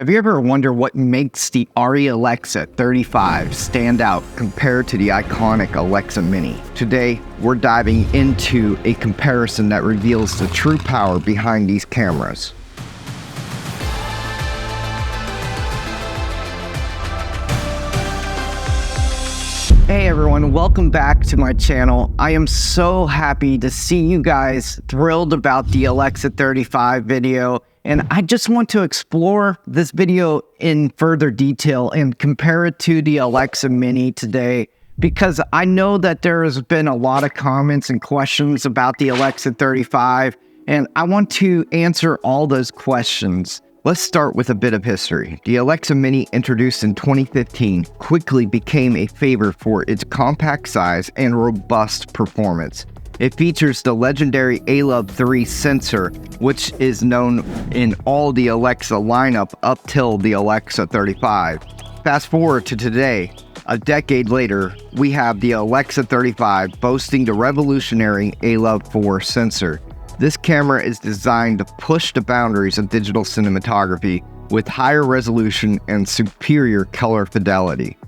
Have you ever wondered what makes the Arri Alexa 35 stand out compared to the iconic Alexa Mini? Today, we're diving into a comparison that reveals the true power behind these cameras. Hey everyone, welcome back to my channel. I am so happy to see you guys thrilled about the Alexa 35 video. And I just want to explore this video in further detail and compare it to the Alexa Mini today, because I know that there has been a lot of comments and questions about the Alexa 35, and I want to answer all those questions. Let's start with a bit of history. The Alexa Mini, introduced in 2015, quickly became a favorite for its compact size and robust performance. It features the legendary A-Love3 sensor, which is known in all the Alexa lineup up till the Alexa 35. Fast forward to today, a decade later, we have the Alexa 35 boasting the revolutionary A-Love4 sensor. This camera is designed to push the boundaries of digital cinematography with higher resolution and superior color fidelity.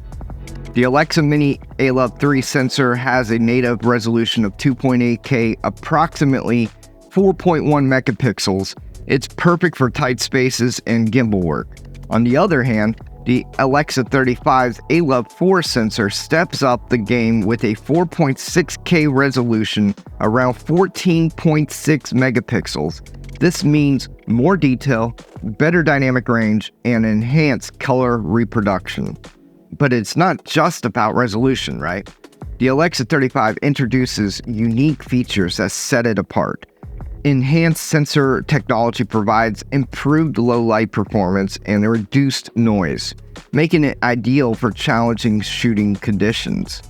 The Alexa Mini A-Love3 sensor has a native resolution of 2.8K, approximately 4.1 megapixels. It's perfect for tight spaces and gimbal work. On the other hand, the Alexa 35's A-Love4 sensor steps up the game with a 4.6K resolution, around 14.6 megapixels. This means more detail, better dynamic range, and enhanced color reproduction. But it's not just about resolution, right? The Alexa 35 introduces unique features that set it apart. Enhanced sensor technology provides improved low light performance and reduced noise, making it ideal for challenging shooting conditions.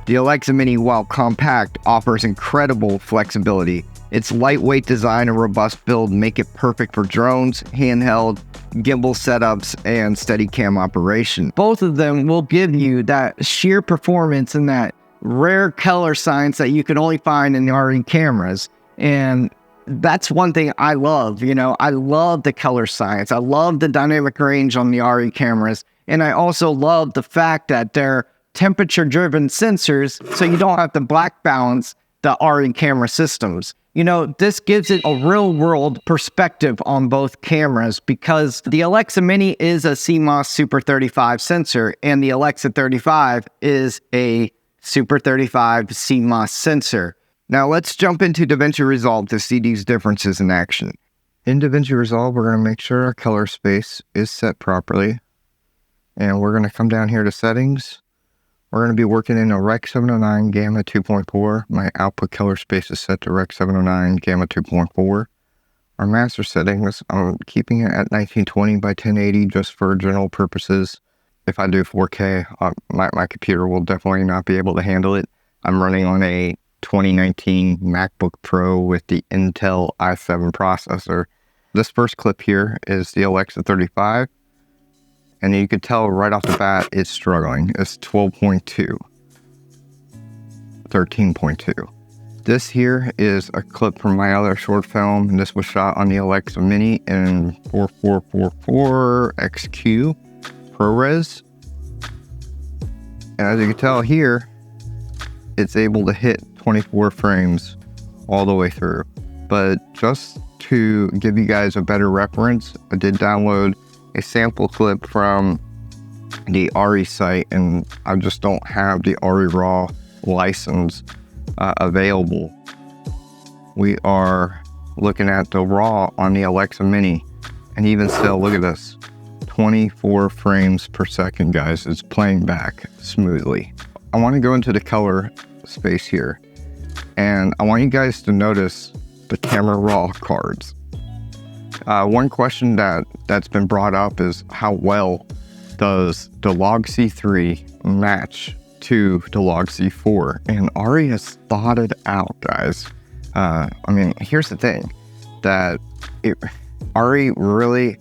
The Alexa Mini, while compact, offers incredible flexibility. Its lightweight design and robust build make it perfect for drones, handheld, gimbal setups, and Steadicam operation. Both of them will give you that sheer performance and that rare color science that you can only find in the Arri cameras. And that's one thing I love. I love the color science. I love the dynamic range on the Arri cameras. And I also love the fact that they're temperature-driven sensors, so you don't have to black balance the Arri camera systems. This gives it a real-world perspective on both cameras, because the Alexa Mini is a CMOS Super 35 sensor, and the Alexa 35 is a Super 35 CMOS sensor. Now let's jump into DaVinci Resolve to see these differences in action. In DaVinci Resolve, we're going to make sure our color space is set properly, and we're going to come down here to settings. We're going to be working in a Rec 709 Gamma 2.4. My output color space is set to Rec 709 Gamma 2.4. Our master settings, I'm keeping it at 1920 by 1080 just for general purposes. If I do 4K, my computer will definitely not be able to handle it. I'm running on a 2019 MacBook Pro with the Intel i7 processor. This first clip here is the Alexa 35. And you could tell right off the bat, it's struggling. It's 12.2, 13.2. This here is a clip from my other short film, and this was shot on the Alexa Mini in 4444 XQ ProRes. And as you can tell here, it's able to hit 24 frames all the way through. But just to give you guys a better reference, I did download a sample clip from the Arri site, and I just don't have the Arri RAW license available. We are looking at the RAW on the Alexa Mini, and even still, look at this, 24 frames per second, guys. It's playing back smoothly. I want to go into the color space here, and I want you guys to notice the camera RAW cards. One question that's been brought up is how well does the Log C3 match to the Log C4? And Arri has thought it out, guys. Here's the thing, that Arri really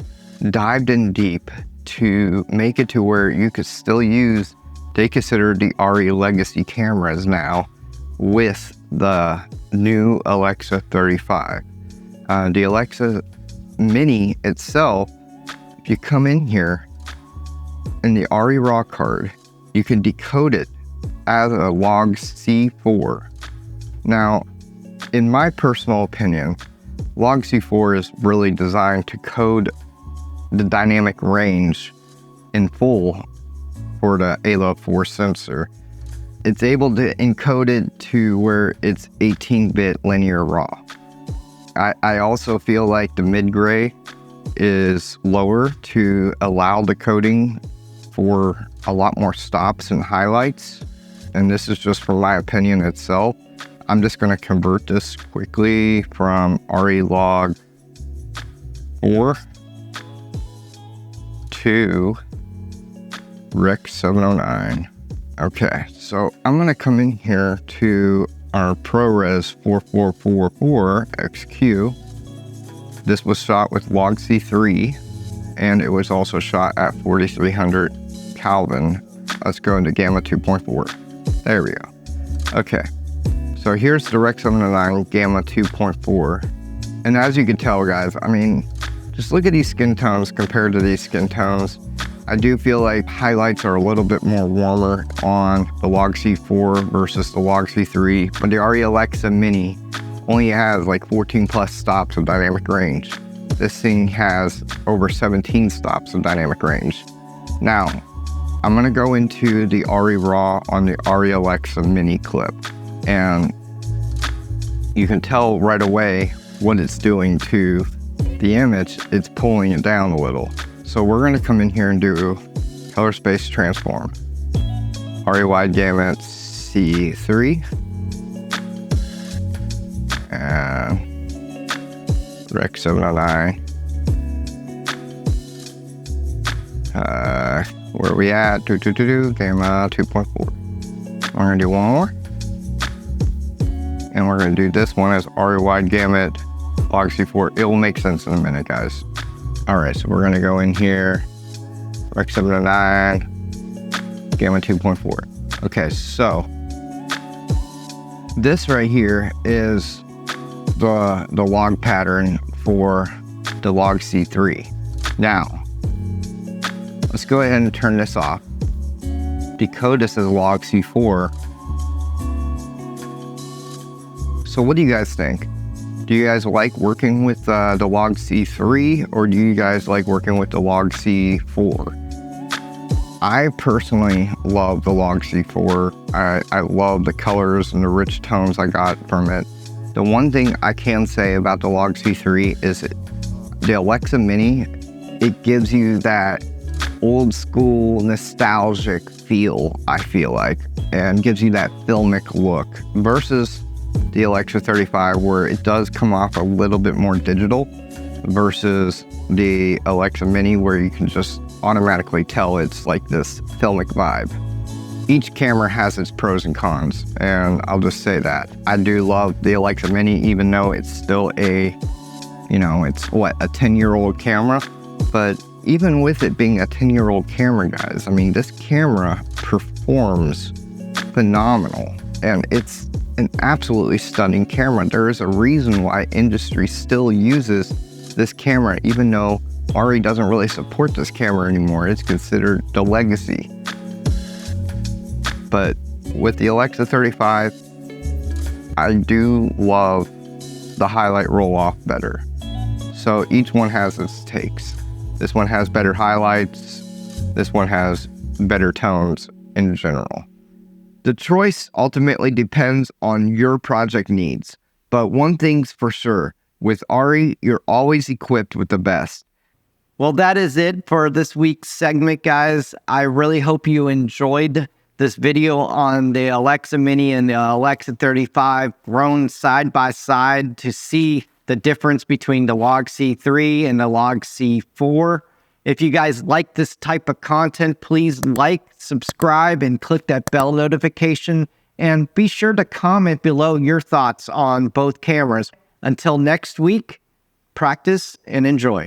dived in deep to make it to where you could still use, they consider the Arri legacy cameras now with the new Alexa 35. The Alexa Mini itself if you come in here in the Arri raw card, you can decode it as a log C4. Now, in my personal opinion, log C4 is really designed to code the dynamic range in full for the ALO 4 sensor. It's able to encode it to where it's 18-bit linear raw. I also feel like the mid-gray is lower to allow the coding for a lot more stops and highlights. And this is just from my opinion itself. I'm just going to convert this quickly from Arri log 4 to Rec 709. Okay, so I'm going to come in here to our ProRes 4444 XQ. This was shot with log C3, and it was also shot at 4300 Kelvin. Let's go into gamma 2.4. There we go. Okay, so here's the Rec 709 gamma 2.4. And as you can tell, guys, I mean, just look at these skin tones compared to these skin tones. I do feel like highlights are a little bit more warmer on the log C4 versus the log C3, but the Arri Alexa Mini only has like 14 plus stops of dynamic range. This thing has over 17 stops of dynamic range. Now, I'm gonna go into the Arri RAW on the Arri Alexa Mini clip, and you can tell right away what it's doing to the image. It's pulling it down a little. So we're going to come in here and do color space transform. Arri wide gamut C3 and Rec 709. Where are we at? Gamma 2.4. We're going to do one more. And we're going to do this one as Arri wide gamut log C4. It will make sense in a minute, guys. All right, so we're gonna go in here, Rec 709, gamma 2.4. Okay, so this right here is the log pattern for the log C3. Now, let's go ahead and turn this off. Decode this as log C4. So what do you guys think? Do you guys like working with the log C3, or do you guys like working with the log C4? I personally love the log C4. I love the colors and the rich tones I got from it. The one thing I can say about the log C3 is the Alexa Mini, it gives you that old school nostalgic feel, I feel like, and gives you that filmic look versus the Alexa 35, where it does come off a little bit more digital versus the Alexa Mini, where you can just automatically tell it's like this filmic vibe. Each camera has its pros and cons, and I'll just say that. I do love the Alexa Mini, even though it's still a, you know, it's what, a 10-year-old camera? But even with it being a 10-year-old camera, guys, I mean, this camera performs phenomenal, and it's an absolutely stunning camera. There is a reason why industry still uses this camera, even though Arri doesn't really support this camera anymore. It's considered the legacy. But with the Alexa 35, I do love the highlight roll-off better. So each one has its takes. This one has better highlights. This one has better tones in general. The choice ultimately depends on your project needs, but one thing's for sure, with Arri, you're always equipped with the best. Well, that is it for this week's segment, guys. I really hope you enjoyed this video on the Alexa Mini and the Alexa 35 thrown side by side to see the difference between the log C3 and the log C4. If you guys like this type of content, please like, subscribe, and click that bell notification. And be sure to comment below your thoughts on both cameras. Until next week, practice and enjoy.